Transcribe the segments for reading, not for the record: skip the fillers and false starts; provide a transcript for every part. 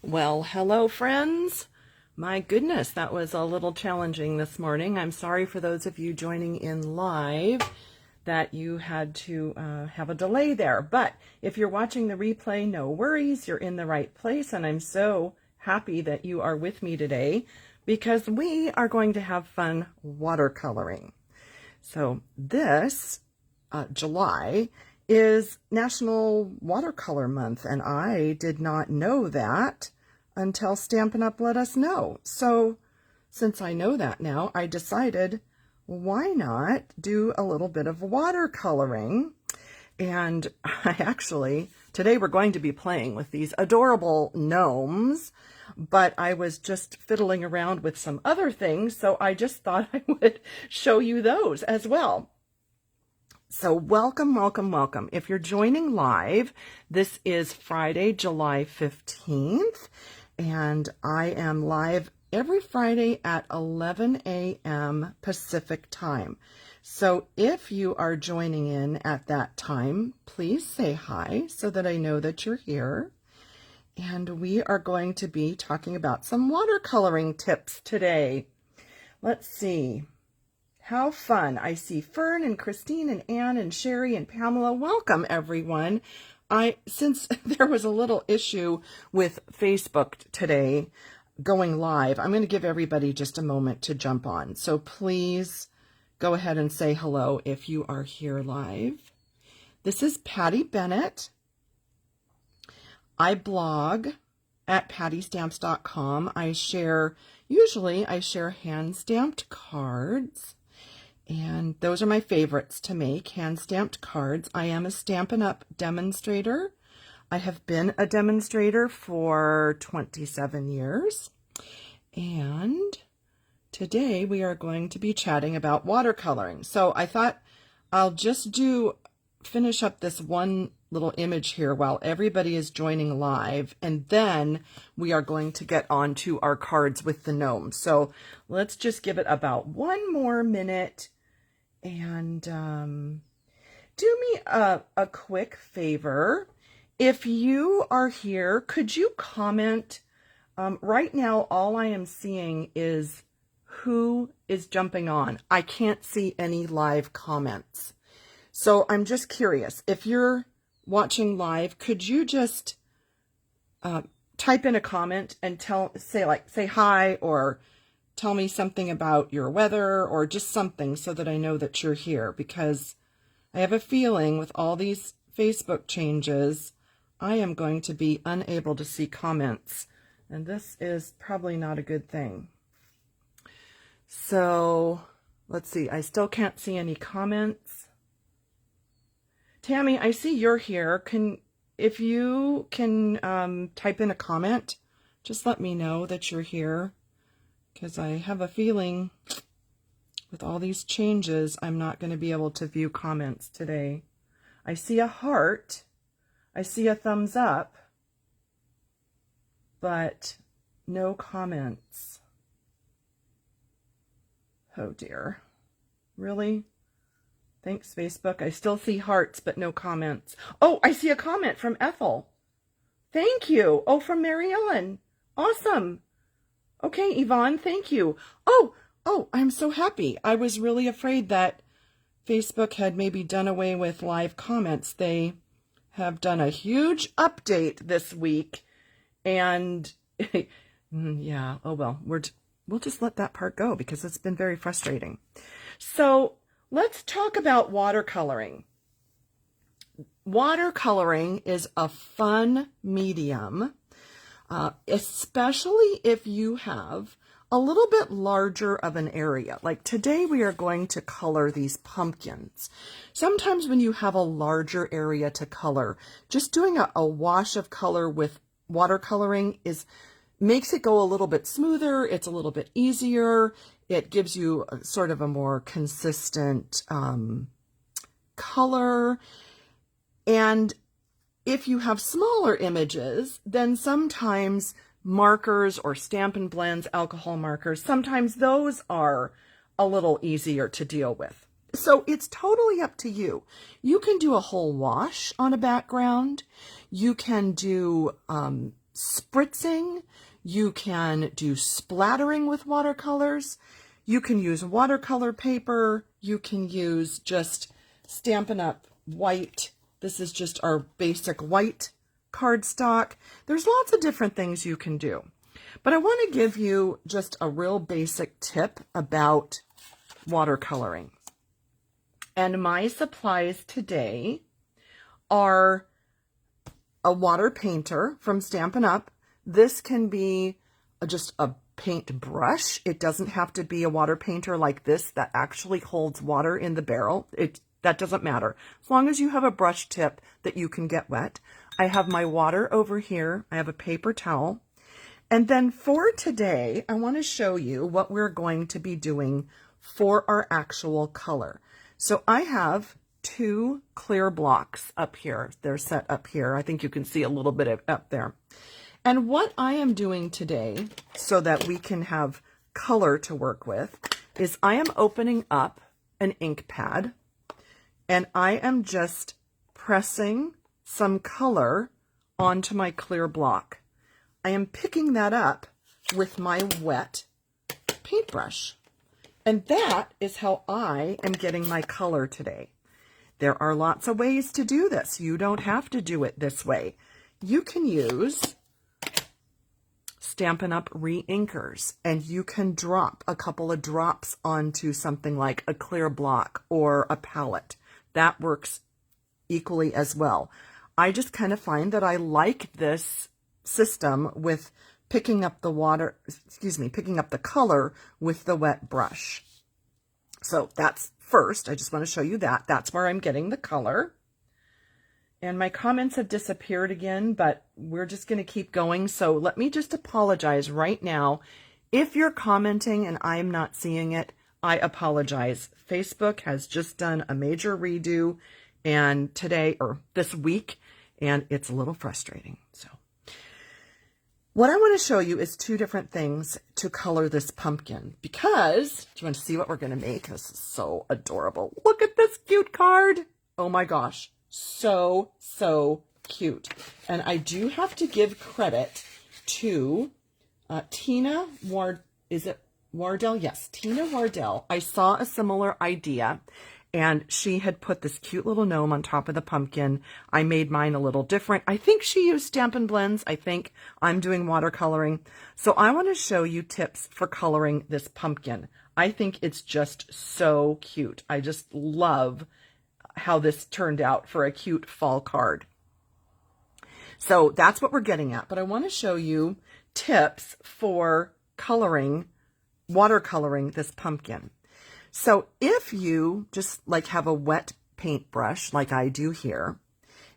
Well, hello, friends. My goodness, that was a little challenging this morning. I'm sorry for those of you joining in live that you had to have a delay there. But if you're watching the replay, no worries. You're in the right place. And I'm so happy that you are with me today because we are going to have fun watercoloring. So this July is National Watercolor Month, and I did not know that until Stampin' Up! Let us know. So since I know that now, I decided why not do a little bit of watercoloring. And today we're going to be playing with these adorable gnomes, but I was just fiddling around with some other things, so I just thought I would show you those as well. So welcome, welcome, welcome. If you're joining live, this is Friday, July 15th, and I am live every Friday at 11 a.m. Pacific time. So if you are joining in at that time, please say hi so that I know that you're here. And we are going to be talking about some watercoloring tips today. Let's see. How fun. I see Fern and Christine and Anne and Sherry and Pamela. Welcome, everyone. Since there was a little issue with Facebook today going live, I'm going to give everybody just a moment to jump on. So please go ahead and say hello if you are here live. This is Patty Bennett. I blog at pattystamps.com. Usually I share hand-stamped cards. And those are my favorites to make, hand-stamped cards. I am a Stampin' Up! Demonstrator. I have been a demonstrator for 27 years. And today we are going to be chatting about watercoloring. So I thought I'll just finish up this one little image here while everybody is joining live, and then we are going to get on to our cards with the gnomes. So let's just give it about one more minute. And do me a quick favor. If you are here, could you comment? Right now, all I am seeing is who is jumping on. I can't see any live comments. So I'm just curious. If you're watching live, could you just type in a comment and say hi, or tell me something about your weather, or just something so that I know that you're here, because I have a feeling with all these Facebook changes, I am going to be unable to see comments, and this is probably not a good thing. So let's see, I still can't see any comments. Tammy, I see you're here. If you can type in a comment, just let me know that you're here, because I have a feeling with all these changes, I'm not going to be able to view comments today. I see a heart. I see a thumbs up, but no comments. Oh dear. Really? Thanks, Facebook. I still see hearts, but no comments. Oh, I see a comment from Ethel. Thank you. Oh, from Mary Ellen. Awesome. Okay, Yvonne, thank you. Oh, I'm so happy. I was really afraid that Facebook had maybe done away with live comments. They have done a huge update this week, and yeah, oh well, we'll just let that part go because it's been very frustrating. So let's talk about watercoloring. Watercoloring is a fun medium. Especially if you have a little bit larger of an area. Like today we are going to color these pumpkins. Sometimes when you have a larger area to color, just doing a wash of color with watercoloring makes it go a little bit smoother. It's a little bit easier. It gives you sort of a more consistent color. And if you have smaller images, then sometimes markers or Stampin' Blends, alcohol markers, sometimes those are a little easier to deal with. So it's totally up to you. You can do a whole wash on a background. You can do spritzing, you can do splattering with watercolors, you can use watercolor paper, you can use just Stampin' Up! White. This is just our basic white cardstock. There's lots of different things you can do. But I want to give you just a real basic tip about watercoloring. And my supplies today are a water painter from Stampin' Up. This can be just a paint brush. It doesn't have to be a water painter like this that actually holds water in the barrel. That doesn't matter. As long as you have a brush tip that you can get wet. I have my water over here. I have a paper towel. And then for today, I want to show you what we're going to be doing for our actual color. So I have 2 clear blocks up here. They're set up here. I think you can see a little bit of up there. And what I am doing today so that we can have color to work with is I am opening up an ink pad and I am just pressing some color onto my clear block. I am picking that up with my wet paintbrush. And that is how I am getting my color today. There are lots of ways to do this. You don't have to do it this way. You can use Stampin' Up! Re-inkers, and you can drop a couple of drops onto something like a clear block or a palette. That works equally as well. I just kind of find that I like this system with picking up the picking up the color with the wet brush. So that's first. I just want to show you that. That's where I'm getting the color. And my comments have disappeared again, but we're just going to keep going. So let me just apologize right now. If you're commenting and I'm not seeing it, I apologize. Facebook has just done a major redo and today or this week, and it's a little frustrating. So what I want to show you is 2 different things to color this pumpkin because, do you want to see what we're going to make? This is so adorable. Look at this cute card. Oh my gosh. So cute. And I do have to give credit to Tina Wardell. Is it Wardell? Yes, Tina Wardell. I saw a similar idea and she had put this cute little gnome on top of the pumpkin. I made mine a little different. I think she used Stampin' Blends. I think I'm doing watercoloring. So I want to show you tips for coloring this pumpkin. I think it's just so cute. I just love how this turned out for a cute fall card. So that's what we're getting at. But I want to show you tips for watercoloring this pumpkin. So if you just like have a wet paintbrush like I do here,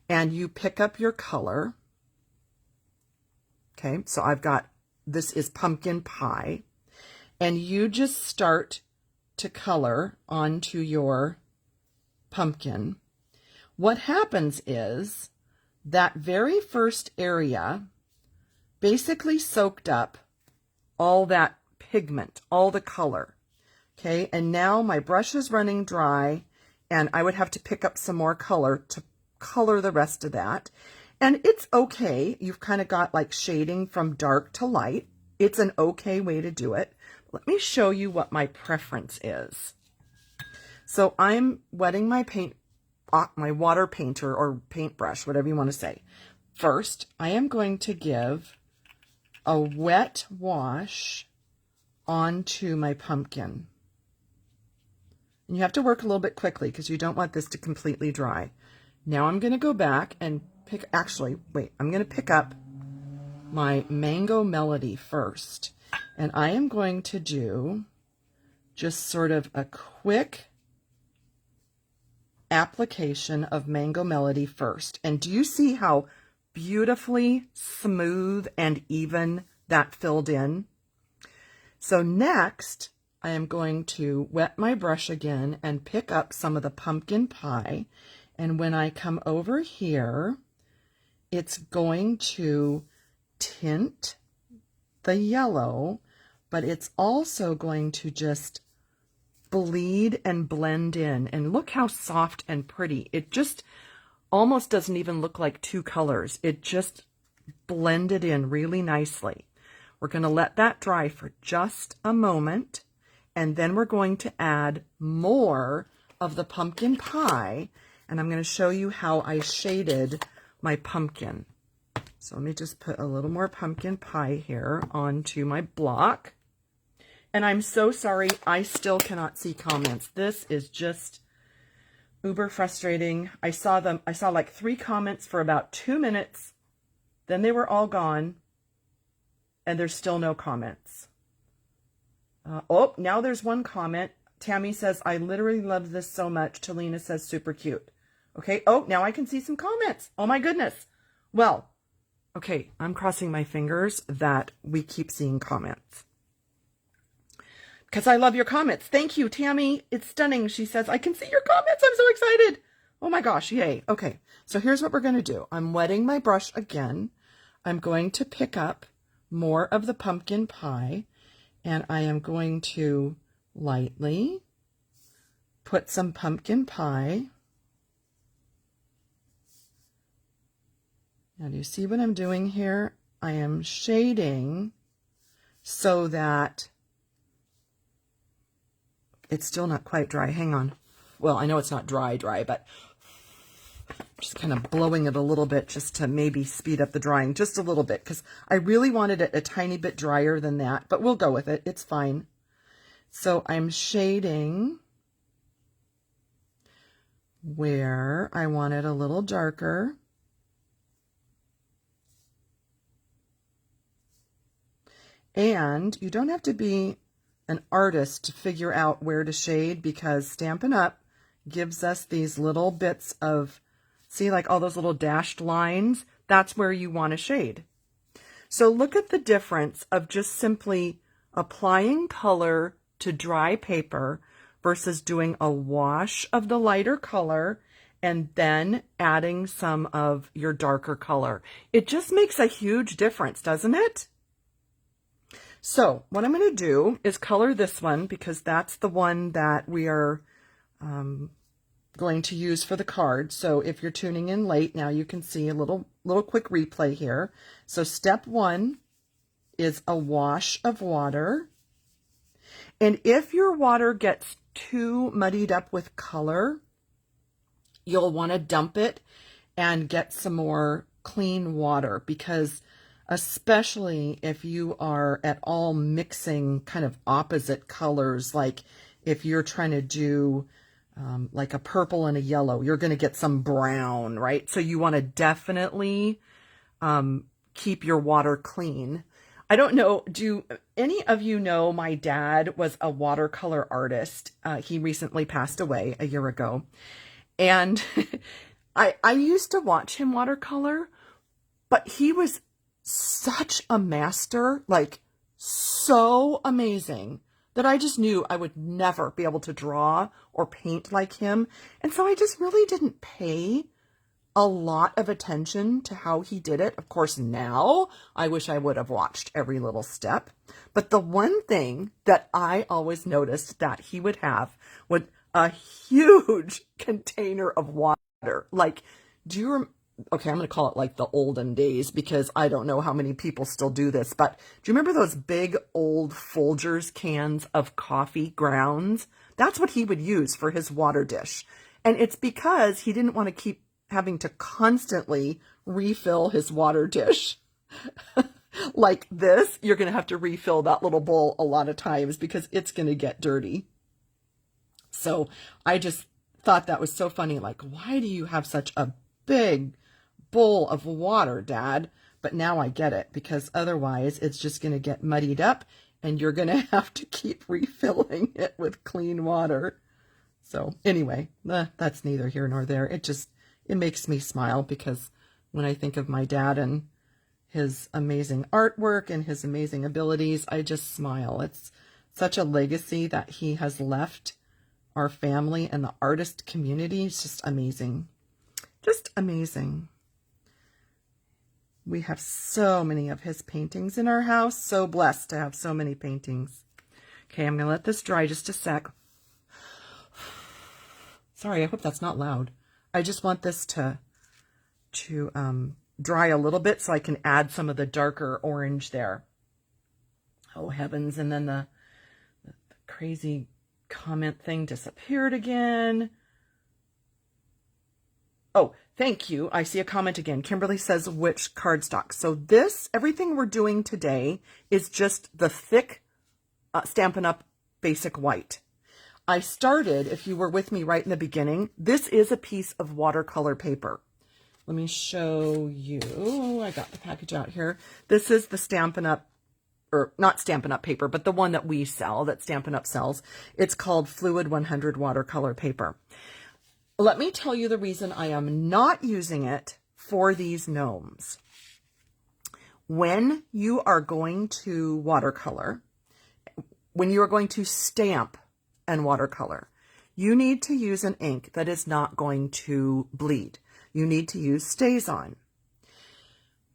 and you pick up your color, okay, so I've got, this is pumpkin pie, and you just start to color onto your pumpkin. What happens is that very first area basically soaked up all that pigment, all the color. Okay, and now my brush is running dry and I would have to pick up some more color to color the rest of that. And it's okay. You've kind of got like shading from dark to light. It's an okay way to do it. Let me show you what my preference is. So I'm wetting my my water painter or paintbrush, whatever you want to say. First, I am going to give a wet wash onto my pumpkin. And you have to work a little bit quickly because you don't want this to completely dry. Now I'm going to go back and I'm going to pick up my Mango Melody first. And I am going to do just sort of a quick application of Mango Melody first. And do you see how beautifully smooth and even that filled in? So next, I am going to wet my brush again and pick up some of the pumpkin pie. And when I come over here, it's going to tint the yellow, but it's also going to just bleed and blend in. And look how soft and pretty. It just almost doesn't even look like 2 colors. It just blended in really nicely. We're going to let that dry for just a moment, and then we're going to add more of the pumpkin pie, and I'm going to show you how I shaded my pumpkin. So let me just put a little more pumpkin pie here onto my block. And I'm so sorry, I still cannot see comments. This is just uber frustrating. I saw like 3 comments for about 2 minutes, then they were all gone, and there's still no comments. Oh, now there's one comment. Tammy says, I literally love this so much. Talina says, super cute. Okay, oh, now I can see some comments. Oh my goodness. Well, okay, I'm crossing my fingers that we keep seeing comments, because I love your comments. Thank you, Tammy. It's stunning. She says, I can see your comments. I'm so excited. Oh my gosh, yay. Okay, so here's what we're going to do. I'm wetting my brush again. I'm going to pick up more of the pumpkin pie, and I am going to lightly put some pumpkin pie. Now, do you see what I'm doing here? I am shading so that it's still not quite dry. Hang on. Well, I know it's not dry, but I'm just kind of blowing it a little bit just to maybe speed up the drying just a little bit, because I really wanted it a tiny bit drier than that, but we'll go with it. It's fine. So I'm shading where I want it a little darker. And you don't have to be an artist to figure out where to shade, because Stampin' Up! Gives us these little bits of, see, like all those little dashed lines? That's where you want to shade. So look at the difference of just simply applying color to dry paper versus doing a wash of the lighter color and then adding some of your darker color. It just makes a huge difference, doesn't it? So what I'm going to do is color this one, because that's the one that we are going to use for the card. So if you're tuning in late, now you can see a little quick replay here. So step 1 is a wash of water. And if your water gets too muddied up with color, you'll want to dump it and get some more clean water, because especially if you are at all mixing kind of opposite colors, like if you're trying to do like a purple and a yellow, you're going to get some brown, right? So you want to definitely keep your water clean. I don't know, do any of you know my dad was a watercolor artist? He recently passed away a year ago. And I used to watch him watercolor, but he was such a master, like so amazing, that I just knew I would never be able to draw or paint like him. And so I just really didn't pay a lot of attention to how he did it. Of course, now I wish I would have watched every little step. But the one thing that I always noticed that he would have was a huge container of water. Like, do you okay, I'm going to call it like the olden days, because I don't know how many people still do this, but do you remember those big old Folgers cans of coffee grounds? That's what he would use for his water dish. And it's because he didn't want to keep having to constantly refill his water dish. Like this, you're going to have to refill that little bowl a lot of times because it's going to get dirty. So I just thought that was so funny. Like, why do you have such a big bowl of water, Dad? But now I get it, because otherwise it's just going to get muddied up and you're going to have to keep refilling it with clean water. So anyway, that's neither here nor there. It makes me smile, because when I think of my dad and his amazing artwork and his amazing abilities, I just smile. It's such a legacy that he has left our family and the artist community. It's just amazing. Just amazing. We have so many of his paintings in our house. So blessed to have so many paintings. Okay, I'm going to let this dry just a sec. Sorry, I hope that's not loud. I just want this to dry a little bit so I can add some of the darker orange there. Oh, heavens. And then the crazy comment thing disappeared again. Oh, thank you. I see a comment again. Kimberly says, which cardstock? So this, everything we're doing today is just the thick Stampin' Up! Basic white. I started, if you were with me right in the beginning, this is a piece of watercolor paper. Let me show you. I got the package out here. This is the Stampin' Up! Or not Stampin' Up! Paper, but the one that we sell, that Stampin' Up! Sells. It's called Fluid 100 watercolor paper. Let me tell you the reason I am not using it for these gnomes. When you are going to watercolor, when you are going to stamp and watercolor, you need to use an ink that is not going to bleed. You need to use StazOn.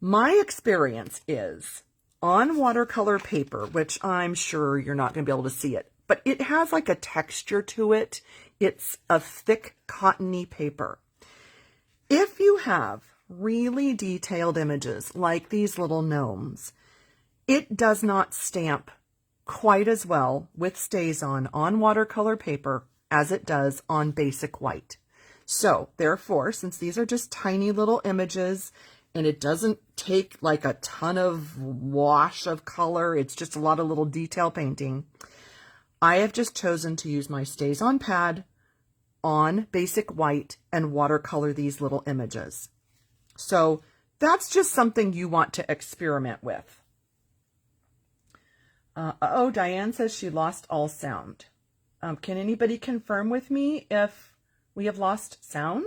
My experience is on watercolor paper, which I'm sure you're not going to be able to see it, but it has like a texture to it. It's a thick cottony paper. If you have really detailed images like these little gnomes, it does not stamp quite as well with StazOn on watercolor paper as it does on basic white. So therefore, since these are just tiny little images and it doesn't take like a ton of wash of color, it's just a lot of little detail painting, I have just chosen to use my StazOn pad on basic white and watercolor these little images. So that's just something you want to experiment with. Oh, Diane says she lost all sound. Can anybody confirm with me if we have lost sound?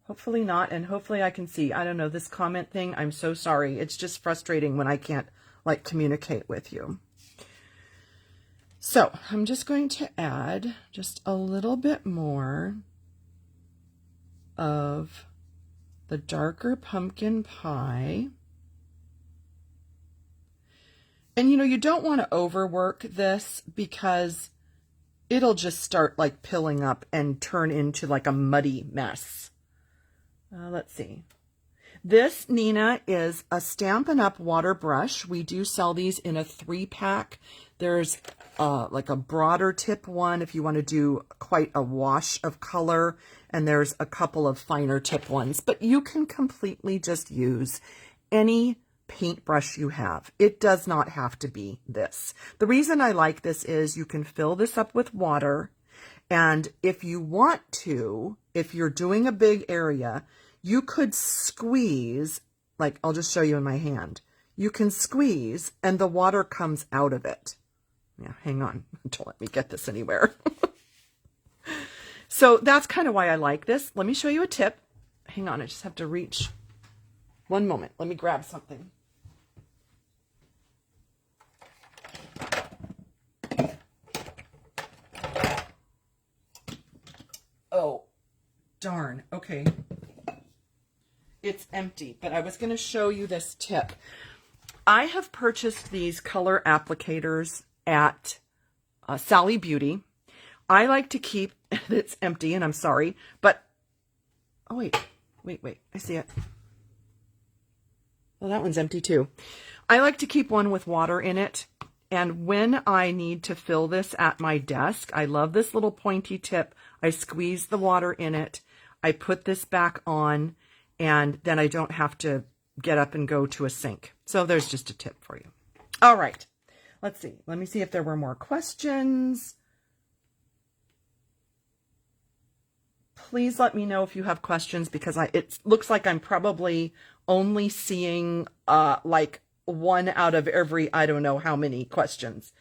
Hopefully not, and hopefully I can see. I don't know, this comment thing, I'm so sorry. It's just frustrating when I can't like communicate with you. So I'm just going to add just a little bit more of the darker pumpkin pie. And you know, you don't want to overwork this because it'll just start like pilling up and turn into like a muddy mess. Let's see. This, Nina, is a Stampin' Up! Water brush. We do sell these in a 3-pack. There's like a broader tip one if you want to do quite a wash of color, and there's a couple of finer tip ones. But you can completely just use any paintbrush you have. It does not have to be this. The reason I like this is you can fill this up with water, and if you want to, if you're doing a big area, you could squeeze, like I'll just show you in my hand. You can squeeze and the water comes out of it. Yeah, hang on. Don't let me get this anywhere. So that's kind of why I like this. Let me show you a tip. Hang on, I just have to reach. One moment. Let me grab something. Oh, darn. Okay. It's empty, but I was going to show you this tip. I have purchased these color applicators at Sally Beauty. I like to keep, it's empty and I'm sorry, but, oh wait, I see it. Well, that one's empty too. I like to keep one with water in it. And when I need to fill this at my desk, I love this little pointy tip. I squeeze the water in it. I put this back on, and then I don't have to get up and go to a sink. So there's just a tip for you. All right, let's see. Let me see if there were more questions. Please let me know if you have questions, because it looks like I'm probably only seeing like one out of every, I don't know how many questions.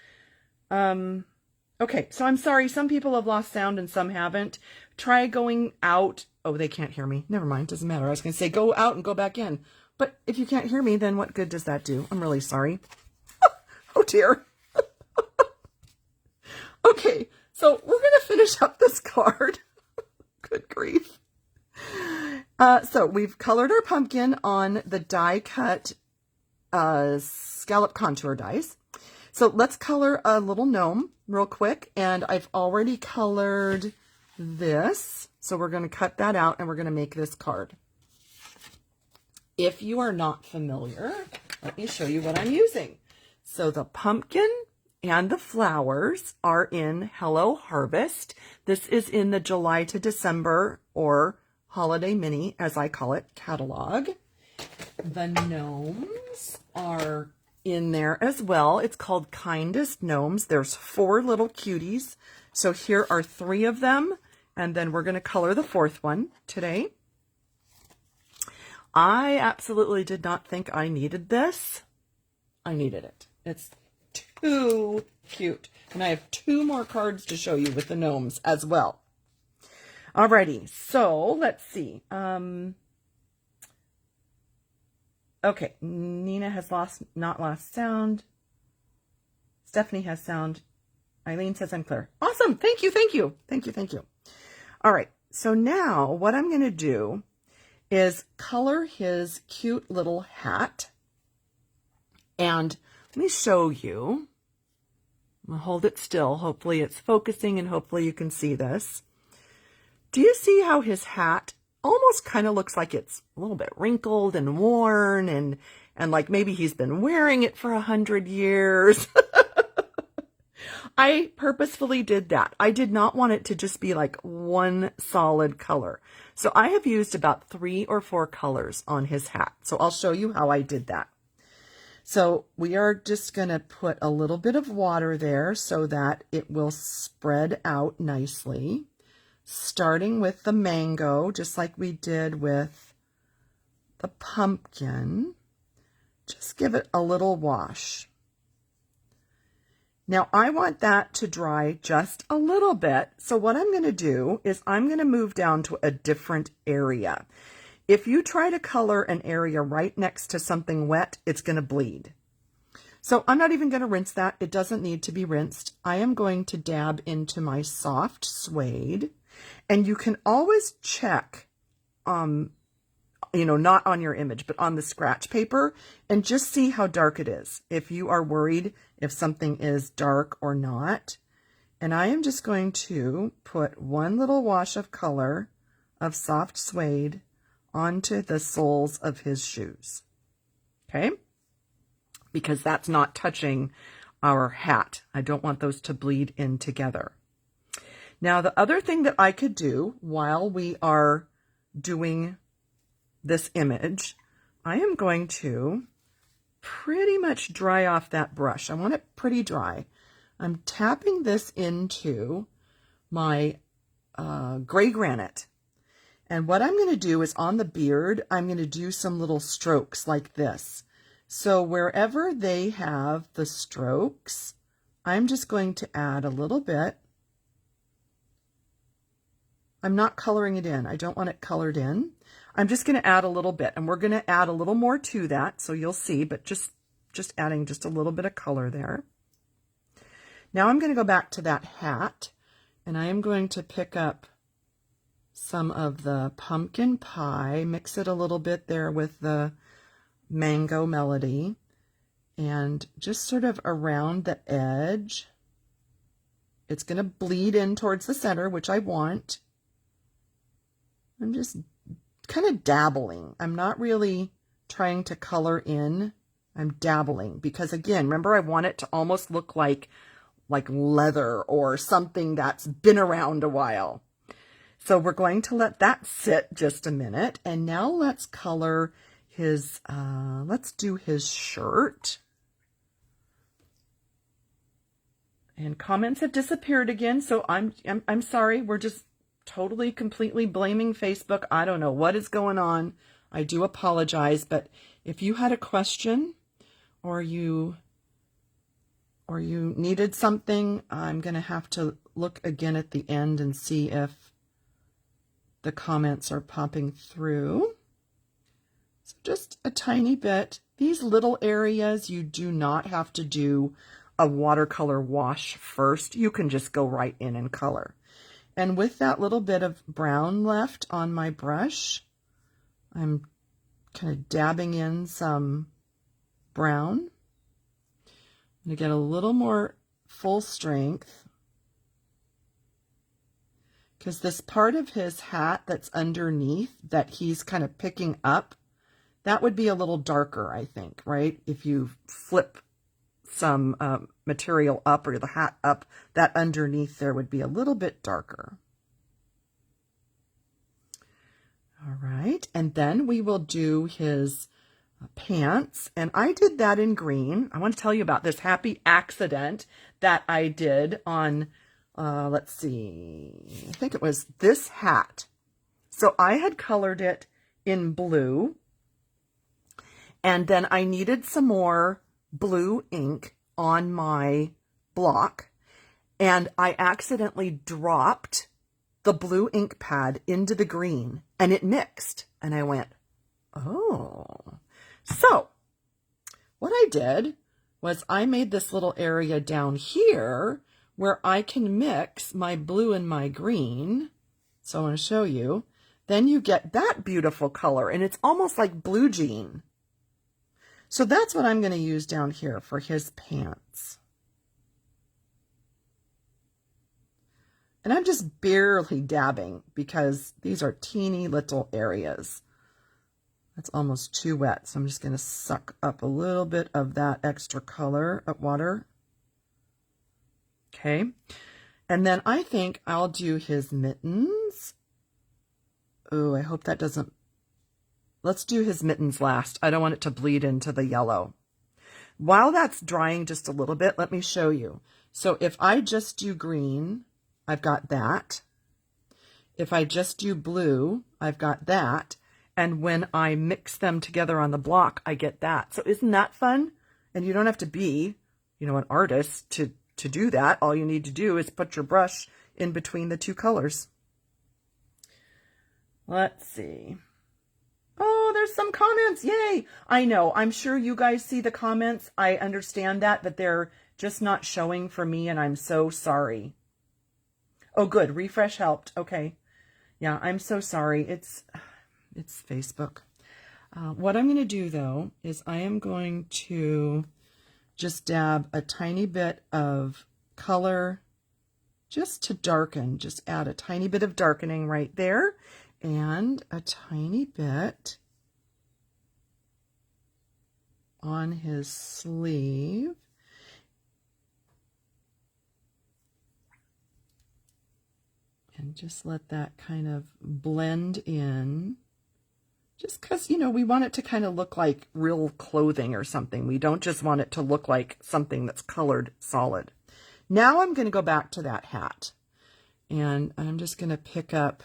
Okay, so I'm sorry. Some people have lost sound and some haven't. Try going out. Oh, they can't hear me. Never mind. Doesn't matter. I was going to say go out and go back in. But if you can't hear me, then what good does that do? I'm really sorry. Oh, dear. Okay, so we're going to finish up this card. Good grief. So we've colored our pumpkin on the die cut scallop contour dies. So let's color a little gnome real quick. And I've already colored this. So we're going to cut that out and we're going to make this card. If you are not familiar, let me show you what I'm using. So the pumpkin and the flowers are in Hello Harvest. This is in the July to December, or Holiday Mini, as I call it, catalog. The gnomes are in there as well. It's called Kindest Gnomes. There's 4 little cuties. So here are 3 of them, and then we're going to color the 4th one today. I absolutely did not think I needed this. I needed it. It's too cute. And I have 2 more cards to show you with the gnomes as well. Alrighty, so let's see. Okay, Nina has not lost sound. Stephanie has sound. Eileen says I'm clear. Awesome, thank you, thank you, thank you, thank you. All right, so now what I'm going to do is color his cute little hat. And let me show you. I'm going to hold it still. Hopefully it's focusing and hopefully you can see this. Do you see how his hat almost kind of looks like it's a little bit wrinkled and worn and like maybe he's been wearing it for 100 years? I purposefully did that. I did not want it to just be like one solid color. So I have used about 3 or 4 colors on his hat. So I'll show you how I did that. So we are just going to put a little bit of water there so that it will spread out nicely. Starting with the mango, just like we did with the pumpkin. Just give it a little wash. Now I want that to dry just a little bit. So what I'm going to do is I'm going to move down to a different area. If you try to color an area right next to something wet, it's going to bleed. So I'm not even going to rinse that. It doesn't need to be rinsed. I am going to dab into my soft suede. And you can always check, not on your image, but on the scratch paper and just see how dark it is. If you are worried if something is dark or not. And I am just going to put one little wash of color of soft suede onto the soles of his shoes. Okay? Because that's not touching our hat. I don't want those to bleed in together. Now, the other thing that I could do while we are doing this image, I am going to pretty much dry off that brush. I want it pretty dry. I'm tapping this into my gray granite. And what I'm going to do is on the beard, I'm going to do some little strokes like this. So wherever they have the strokes, I'm just going to add a little bit. I'm not coloring it in. I don't want it colored in. I'm just going to add a little bit, and we're going to add a little more to that, so you'll see, but just adding just a little bit of color there. Now I'm going to go back to that hat, and I am going to pick up some of the pumpkin pie, mix it a little bit there with the mango melody, and just sort of around the edge. It's going to bleed in towards the center, which I want. I'm just kind of dabbling. I'm not really trying to color in. I'm dabbling because, again, remember, I want it to almost look like leather or something that's been around a while. So we're going to let that sit just a minute. And now let's color his, let's do his shirt. And comments have disappeared again. So I'm sorry. We're just totally, completely blaming Facebook. I don't know what is going on. I do apologize, but if you had a question or you needed something, I'm going to have to look again at the end and see if the comments are popping through. So just a tiny bit. These little areas, you do not have to do a watercolor wash first. You can just go right in and color. And with that little bit of brown left on my brush, I'm kind of dabbing in some brown. I'm going to get a little more full strength. because this part of his hat that's underneath that he's kind of picking up, that would be a little darker, I think, right? If you flip some material up or the hat up, that underneath there would be a little bit darker. All right, and then we will do his pants, and I did that in green. I want to tell you about this happy accident that I did on, let's see, I think it was this hat. So I had colored it in blue, and then I needed some more blue ink on my block, and I accidentally dropped the blue ink pad into the green, and it mixed, and I went, oh. So what I did was I made this little area down here where I can mix my blue and my green. So I want to show you. Then you get that beautiful color, and it's almost like blue jean. So that's what I'm going to use down here for his pants. And I'm just barely dabbing because these are teeny little areas. That's almost too wet, so I'm just going to suck up a little bit of that extra color of water. Okay, and then I think I'll do his mittens. Oh, I hope that doesn't... Let's do his mittens last. I don't want it to bleed into the yellow. While that's drying just a little bit, let me show you. So if I just do green, I've got that. If I just do blue, I've got that. And when I mix them together on the block, I get that. So isn't that fun? And you don't have to be, you know, an artist to do that. All you need to do is put your brush in between the two colors. Let's see. Oh, there's some comments. Yay. I know. I'm sure you guys see the comments. I understand that, but they're just not showing for me, and I'm so sorry. Oh, good. Refresh helped. Okay. Yeah, I'm so sorry. It's Facebook. What I'm going to do, though, is I am going to just dab a tiny bit of color just to darken. Just add a tiny bit of darkening right there, and a tiny bit on his sleeve. And just let that kind of blend in. Just because, you know, we want it to kind of look like real clothing or something. We don't just want it to look like something that's colored solid. Now I'm going to go back to that hat. And I'm just going to pick up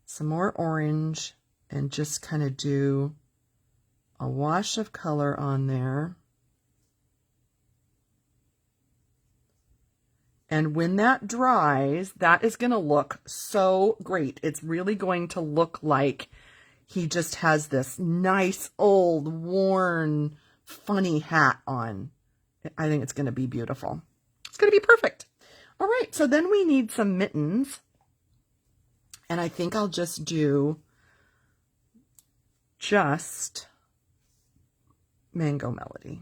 some more orange and just kind of do a wash of color on there. And when that dries, that is going to look so great. It's really going to look like he just has this nice, old, worn, funny hat on. I think it's going to be beautiful. It's going to be perfect. All right, so then we need some mittens. And I think I'll just do just Mango Melody.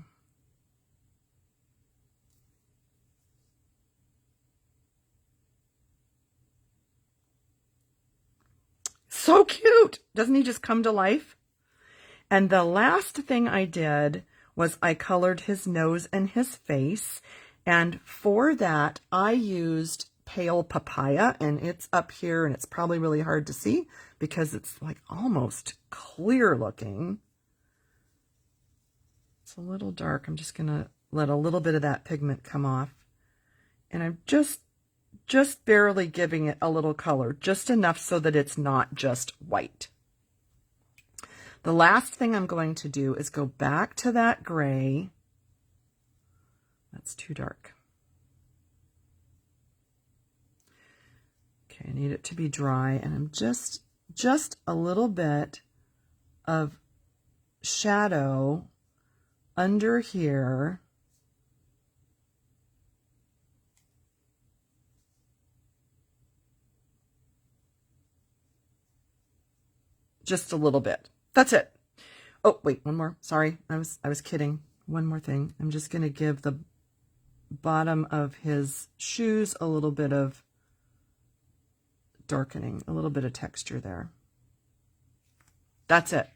So cute. Doesn't he just come to life? And the last thing I did was I colored his nose and his face. And for that, I used Pale Papaya, and it's up here, and it's probably really hard to see because it's like almost clear looking. It's a little dark. I'm just going to let a little bit of that pigment come off. And I'm just barely giving it a little color, just enough so that it's not just white. The last thing I'm going to do is go back to that gray. That's too dark. Okay, I need it to be dry, and I'm just a little bit of shadow under here. Just a little bit. That's it. Oh, wait, one more. Sorry, I was kidding. One more thing. I'm just going to give the bottom of his shoes a little bit of darkening, a little bit of texture there. That's it.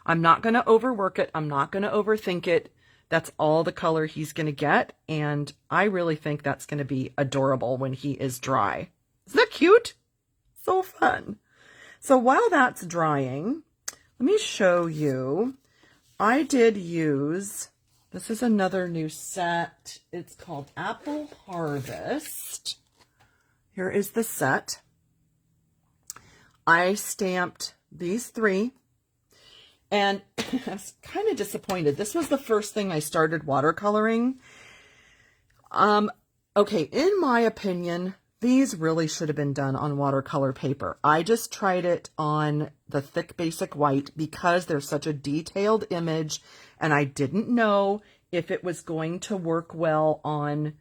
I'm not going to overwork it. I'm not going to overthink it. That's all the color he's going to get. And I really think that's going to be adorable when he is dry. Isn't that cute? So fun. So while that's drying, let me show you. I did use, this is another new set. It's called Apple Harvest. Here is the set. I stamped these 3. And I was kind of disappointed. This was the first thing I started watercoloring. Okay, in my opinion, these really should have been done on watercolor paper. I just tried it on the thick basic white because there's such a detailed image, and I didn't know if it was going to work well on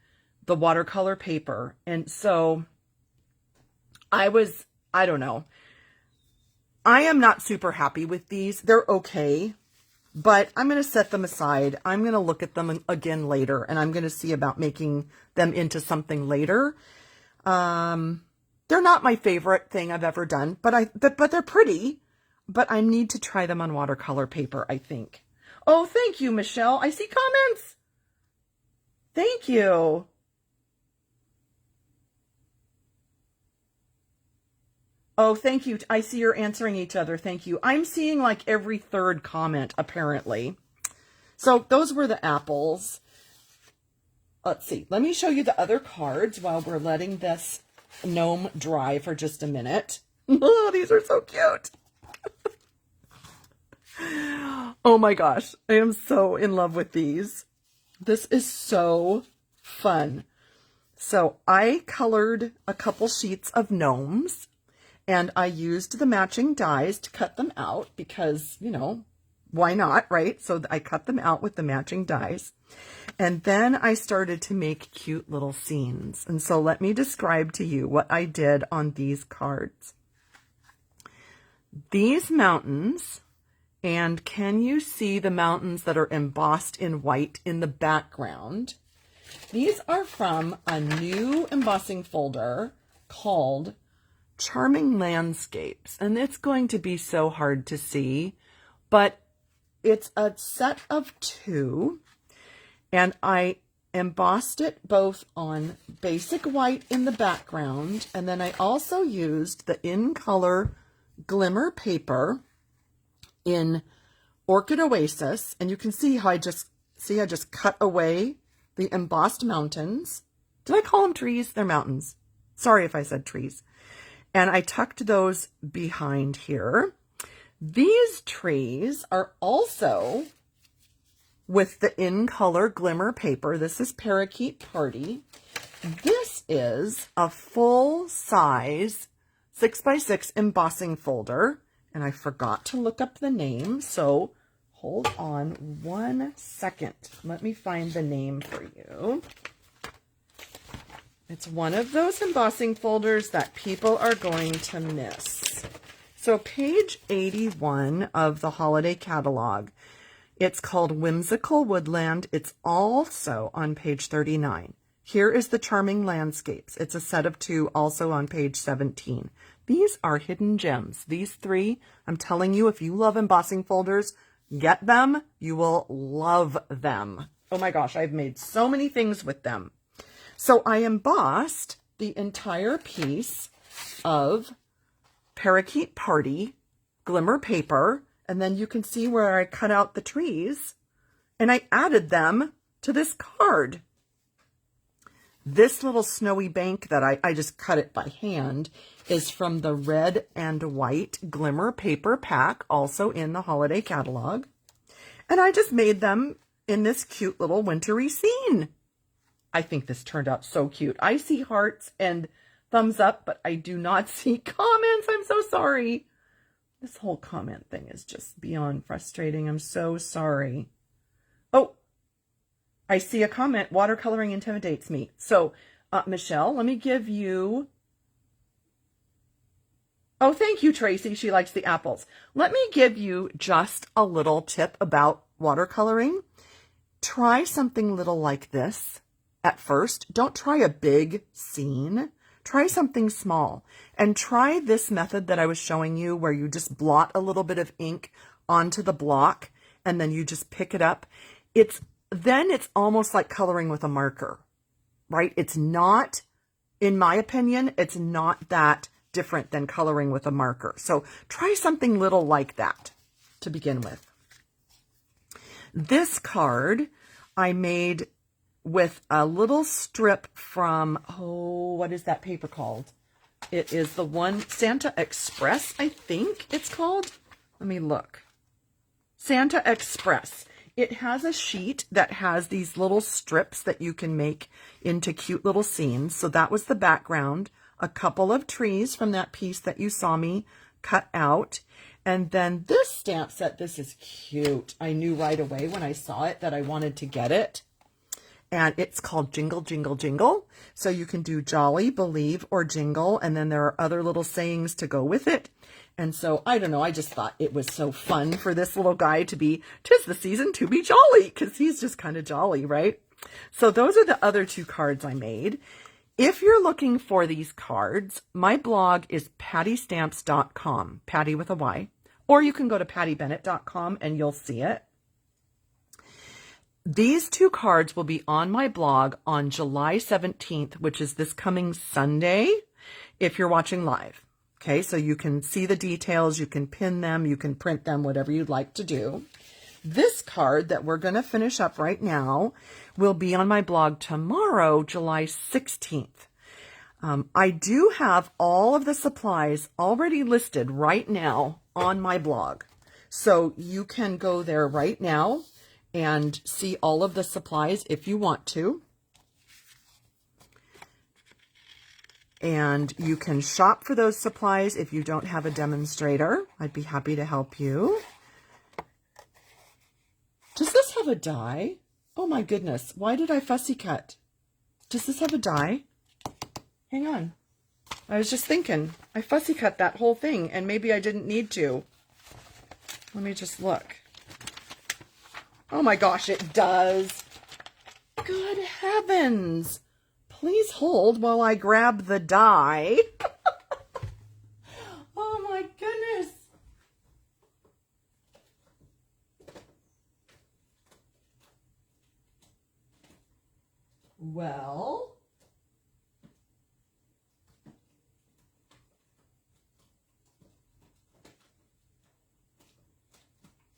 the watercolor paper. And so I don't know. I am not super happy with these. They're okay, but I'm going to set them aside. I'm going to look at them again later, and I'm going to see about making them into something later. They're not my favorite thing I've ever done, but they're pretty, but I need to try them on watercolor paper, I think. Oh, thank you, Michelle. I see comments. Thank you. Oh, thank you. I see you're answering each other. Thank you. I'm seeing like every third comment, apparently. So those were the apples. Let's see. Let me show you the other cards while we're letting this gnome dry for just a minute. Oh, these are so cute. Oh my gosh. I am so in love with these. This is so fun. So I colored a couple sheets of gnomes. And I used the matching dies to cut them out because, you know, why not, right? So I cut them out with the matching dies. And then I started to make cute little scenes. And so let me describe to you what I did on these cards. These mountains, and can you see the mountains that are embossed in white in the background? These are from a new embossing folder called Charming Landscapes, and it's going to be so hard to see, but it's a set of 2, and I embossed it both on basic white in the background, and then I also used the in color glimmer paper in Orchid Oasis, and you can see how I just cut away the embossed mountains. Did I call them trees? They're mountains. Sorry if I said trees. And I tucked those behind here. These trees are also with the in color glimmer paper. This is Parakeet Party. This is a full size 6x6 embossing folder. And I forgot to look up the name. So hold on 1 second. Let me find the name for you. It's one of those embossing folders that people are going to miss. So page 81 of the holiday catalog, it's called Whimsical Woodland. It's also on page 39. Here is the Charming Landscapes. It's a set of 2 also on page 17. These are hidden gems. These 3, I'm telling you, if you love embossing folders, get them. You will love them. Oh my gosh, I've made so many things with them. So I embossed the entire piece of Parakeet Party glimmer paper, and then you can see where I cut out the trees, and I added them to this card. This little snowy bank that I just cut it by hand is from the red and white glimmer paper pack, also in the holiday catalog. And I just made them in this cute little wintry scene. I think this turned out so cute. I see hearts and thumbs up, but I do not see comments. I'm so sorry. This whole comment thing is just beyond frustrating. I'm so sorry. Oh, I see a comment. Watercoloring intimidates me. So, Michelle, let me give you... Oh, thank you, Tracy. She likes the apples. Let me give you just a little tip about watercoloring. Try something little like this at first. Don't try a big scene. try something small and try this method that I was showing you where you just blot a little bit of ink onto the block and then you just pick it up. Then it's almost like coloring with a marker, right? It's not, in my opinion, it's not that different than coloring with a marker. So try something little like that to begin with. This card I made with a little strip from, what is that paper called? It is the one, Santa Express, I think it's called. Let me look. Santa Express. It has a sheet that has these little strips that you can make into cute little scenes. So that was the background, a couple of trees from that piece that you saw me cut out. And then this stamp set, this is cute. I knew right away when I saw it that I wanted to get it. And it's called Jingle, Jingle, Jingle. So you can do jolly, believe, or jingle. And then there are other little sayings to go with it. And so, I don't know, I just thought it was so fun for this little guy to be, 'tis the season to be jolly, because he's just kind of jolly, right? So those are the other two cards I made. If you're looking for these cards, my blog is pattystamps.com, Patty with a Y. Or you can go to pattybennett.com and you'll see it. These two cards will be on my blog on July 17th, which is this coming Sunday, if you're watching live. Okay, so you can see the details, you can pin them, you can print them, whatever you'd like to do. This card that we're going to finish up right now will be on my blog tomorrow, July 16th. I do have all of the supplies already listed right now on my blog. So you can go there right now and see all of the supplies if you want to. And you can shop for those supplies if you don't have a demonstrator. I'd be happy to help you. Does this have a die? Oh my goodness, why did I fussy cut? Does this have a die? Hang on. I was just thinking, I fussy cut that whole thing and maybe I didn't need to. Let me just look. Oh my gosh, it does. Good heavens. Please hold while I grab the die. Oh my goodness. Well.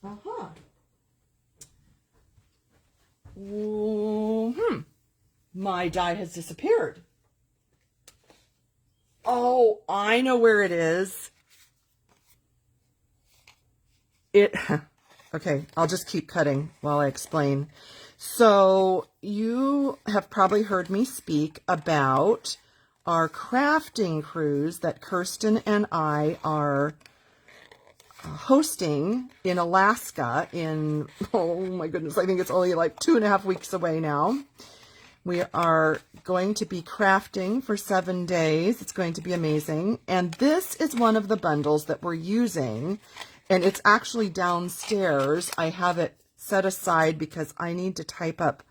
Uh-huh. My die has disappeared. Oh, I know where it is. Okay, I'll just keep cutting while I explain. So you have probably heard me speak about our crafting cruise that Kirsten and I are hosting in Alaska in, oh my goodness, I think it's only like 2.5 weeks away now. We are going to be crafting for 7 days. It's going to be amazing. And this is one of the bundles that we're using. And it's actually downstairs. I have it set aside because I need to type up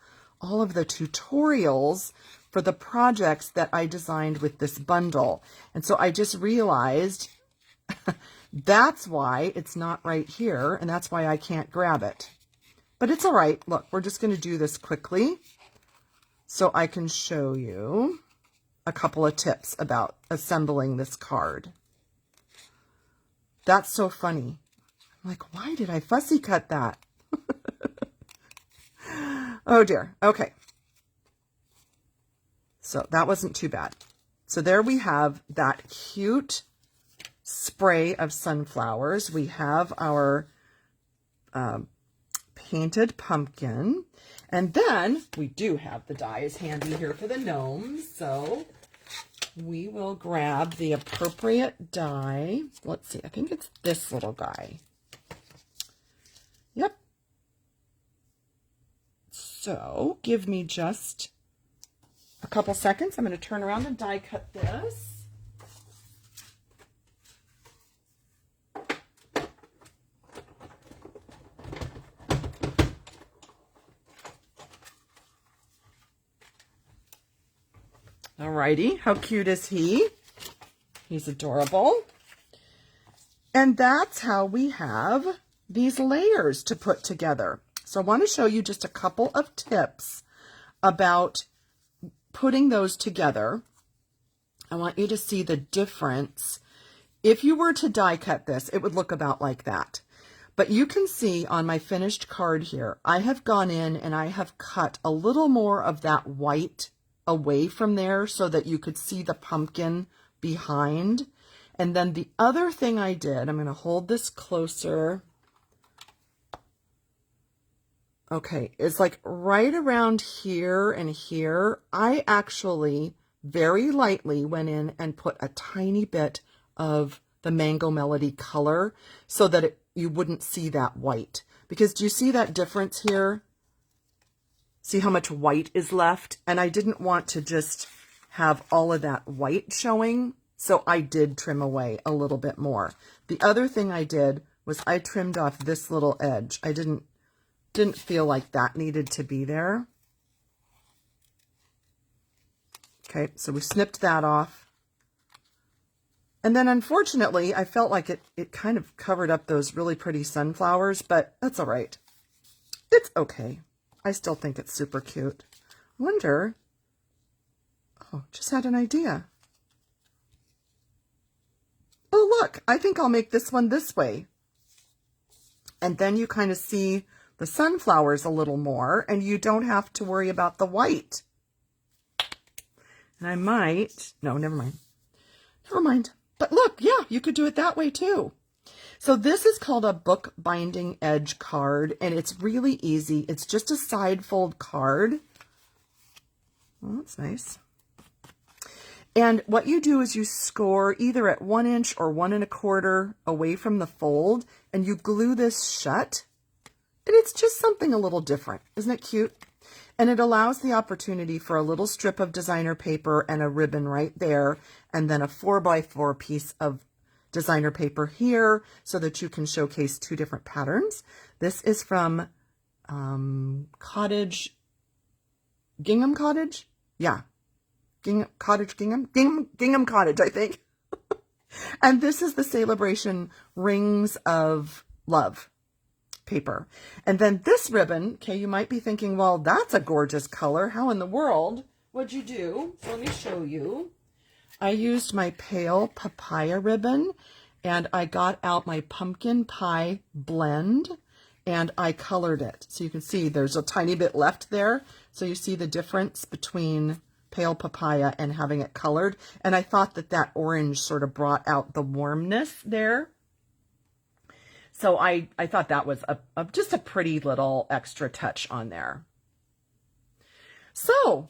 all of the tutorials for the projects that I designed with this bundle. And so I just realized that's why it's not right here. And that's why I can't grab it. But it's all right. Look, we're just going to do this quickly, so I can show you a couple of tips about assembling this card. That's so funny. I'm like, why did I fussy cut that? Oh dear. Okay. So that wasn't too bad. So there we have that cute spray of sunflowers. We have our painted pumpkin. And then we do have the dies handy here for the gnomes. So we will grab the appropriate die. Let's see, I think it's this little guy. Yep. So give me just a couple seconds. I'm going to turn around and die cut this. Alrighty, how cute is he? He's adorable. And that's how we have these layers to put together. So I want to show you just a couple of tips about putting those together. I want you to see the difference. If you were to die cut this, it would look about like that. But you can see on my finished card here, I have gone in and I have cut a little more of that white away from there so that you could see the pumpkin behind. And then the other thing I did, I'm going to hold this closer. Okay, it's like right around here and here. I actually very lightly went in and put a tiny bit of the Mango Melody color so that you wouldn't see that white. Because do you see that difference here? See how much white is left? And I didn't want to just have all of that white showing, so I did trim away a little bit more. The other thing I did was I trimmed off this little edge. I didn't feel like that needed to be there. Okay, so we snipped that off. And then unfortunately, I felt like it kind of covered up those really pretty sunflowers, but that's all right. It's okay. I still think it's super cute. Wonder, oh, just had an idea. Oh, look, I think I'll make this one this way. And then you kind of see the sunflowers a little more, and you don't have to worry about the white. And I might, no, never mind. Never mind. But look, yeah, you could do it that way too. So this is called a book binding edge card, and it's really easy. It's just a side fold card. Well, that's nice. And what you do is you score either at 1 inch or 1 1/4 away from the fold, and you glue this shut. And it's just something a little different. Isn't it cute? And it allows the opportunity for a little strip of designer paper and a ribbon right there, and then a 4x4 piece of designer paper here so that you can showcase 2 different patterns. This is from Gingham Cottage? Yeah. Gingham Cottage, I think. And this is the Celebration Rings of Love paper. And then this ribbon, okay, you might be thinking, well, that's a gorgeous color. How in the world would you do? So let me show you. I used my pale papaya ribbon, and I got out my pumpkin pie blend, and I colored it. So you can see there's a tiny bit left there. So you see the difference between pale papaya and having it colored. And I thought that that orange sort of brought out the warmness there. So I thought that was just a pretty little extra touch on there. So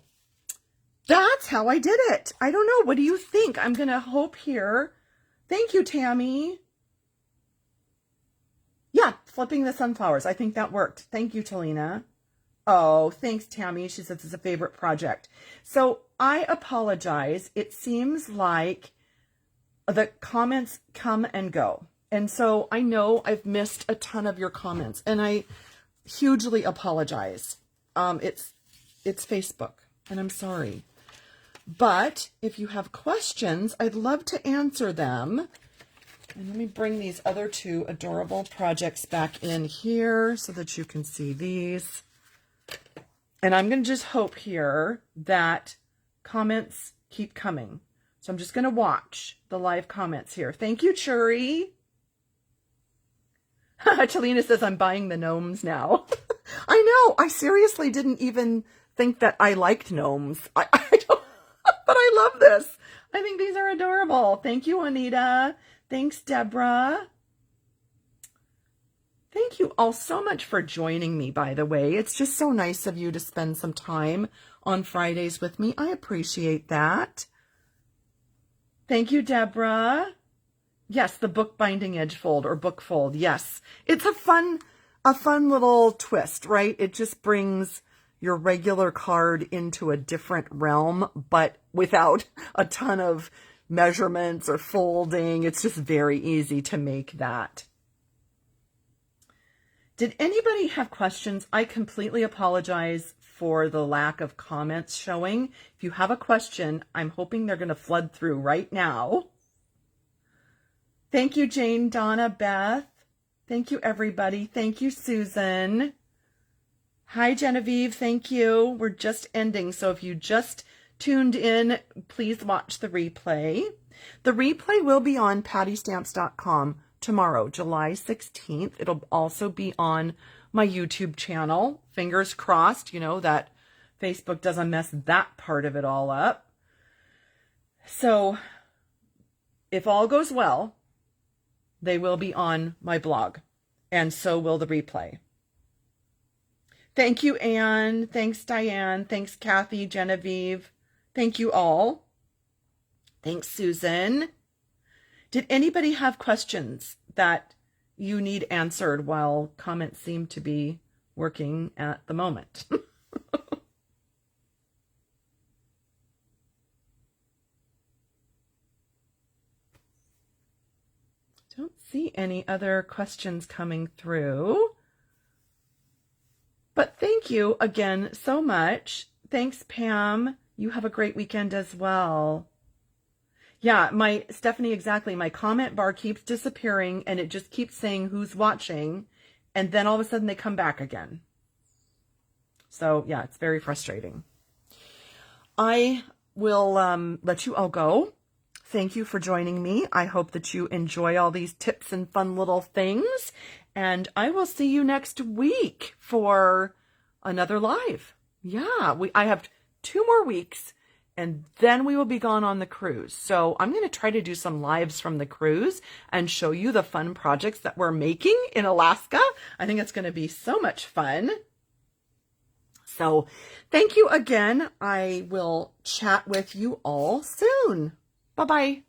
that's how I did it. I don't know. What do you think? I'm going to hope here. Thank you, Tammy. Yeah, flipping the sunflowers. I think that worked. Thank you, Talina. Oh, thanks, Tammy. She says it's a favorite project. So I apologize. It seems like the comments come and go. And so I know I've missed a ton of your comments, and I hugely apologize. It's Facebook, and I'm sorry. But if you have questions, I'd love to answer them. And let me bring these other 2 adorable projects back in here so that you can see these. And I'm going to just hope here that comments keep coming. So I'm just going to watch the live comments here. Thank you, Churi. Talina says, I'm buying the gnomes now. I know. I seriously didn't even think that I liked gnomes. I don't, but I love this. I think these are adorable. Thank you, Anita. Thanks, Deborah. Thank you all so much for joining me, by the way. It's just so nice of you to spend some time on Fridays with me. I appreciate that. Thank you, Deborah. Yes, the book binding edge fold or book fold. Yes, it's a fun little twist, right? It just brings your regular card into a different realm, but without a ton of measurements or folding. It's just very easy to make that. Did anybody have questions? I completely apologize for the lack of comments showing. If you have a question, I'm hoping they're going to flood through right now. Thank you, Jane, Donna, Beth. Thank you, everybody. Thank you, Susan. Hi, Genevieve. Thank you. We're just ending, so if you just tuned in, please watch the replay. The replay will be on pattystamps.com tomorrow, July 16th. It'll also be on my YouTube channel. Fingers crossed, you know, that Facebook doesn't mess that part of it all up. So if all goes well, they will be on my blog, and so will the replay. Thank you, Anne. Thanks, Diane. Thanks, Kathy, Genevieve. Thank you all. Thanks, Susan. Did anybody have questions that you need answered while comments seem to be working at the moment? Don't see any other questions coming through. But thank you again so much. Thanks, Pam. You have a great weekend as well. Yeah, Stephanie, exactly. My comment bar keeps disappearing and it just keeps saying who's watching. And then all of a sudden they come back again. So yeah, it's very frustrating. I will let you all go. Thank you for joining me. I hope that you enjoy all these tips and fun little things. And I will see you next week for another live. Yeah, I have 2 more weeks and then we will be gone on the cruise. So I'm going to try to do some lives from the cruise and show you the fun projects that we're making in Alaska. I think it's going to be so much fun. So thank you again. I will chat with you all soon. Bye-bye.